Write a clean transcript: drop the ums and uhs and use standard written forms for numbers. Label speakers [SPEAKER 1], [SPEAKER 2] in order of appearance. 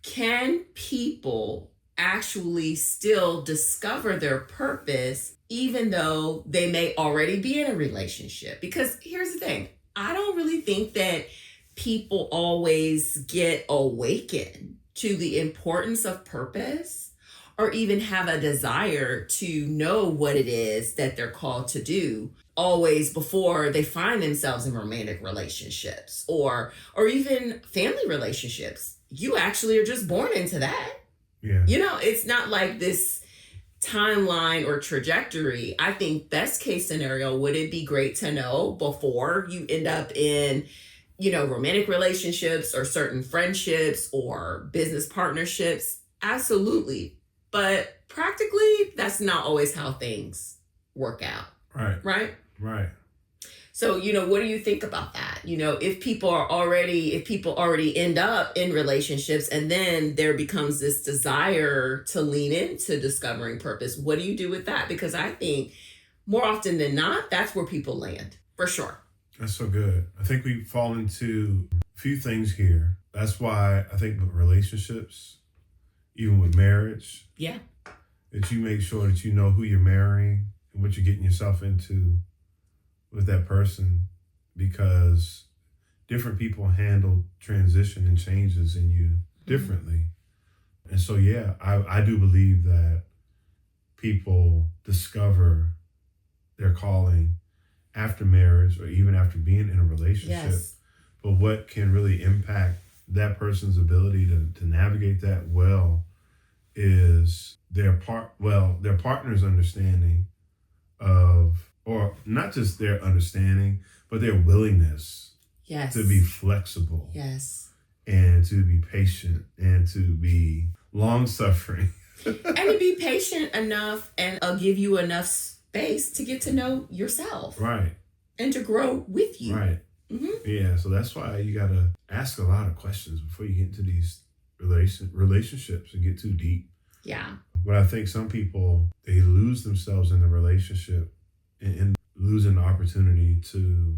[SPEAKER 1] Can people actually still discover their purpose even though they may already be in a relationship? Because here's the thing, I don't really think that people always get awakened to the importance of purpose or even have a desire to know what it is that they're called to do always before they find themselves in romantic relationships or even family relationships. You actually are just born into that.
[SPEAKER 2] Yeah.
[SPEAKER 1] It's not like this timeline or trajectory. I think best case scenario, would it be great to know before you end up in romantic relationships or certain friendships or business partnerships? Absolutely. But practically, that's not always how things work out.
[SPEAKER 2] Right.
[SPEAKER 1] Right?
[SPEAKER 2] Right.
[SPEAKER 1] So, what do you think about that? If people already end up in relationships and then there becomes this desire to lean into discovering purpose, what do you do with that? Because I think more often than not, that's where people land, for sure.
[SPEAKER 2] That's so good. I think we fall into a few things here. That's why I think with relationships, even with marriage,
[SPEAKER 1] Yeah.
[SPEAKER 2] that you make sure that you know who you're marrying and what you're getting yourself into with that person, because different people handle transition and changes in you differently. And so, yeah, I do believe that people discover their calling after marriage or even after being in a relationship.
[SPEAKER 1] Yes.
[SPEAKER 2] But what can really impact that person's ability to navigate that well is their partner's understanding of, or not just their understanding, but their willingness
[SPEAKER 1] Yes.
[SPEAKER 2] to be flexible.
[SPEAKER 1] Yes.
[SPEAKER 2] And to be patient and to be long suffering.
[SPEAKER 1] And to be patient enough and give you enough space to get to know yourself.
[SPEAKER 2] Right.
[SPEAKER 1] And to grow with you.
[SPEAKER 2] Right.
[SPEAKER 1] Mm-hmm.
[SPEAKER 2] Yeah. So that's why you got to ask a lot of questions before you get into these relationships and get too deep.
[SPEAKER 1] Yeah.
[SPEAKER 2] But I think some people, they lose themselves in the relationship and losing the opportunity to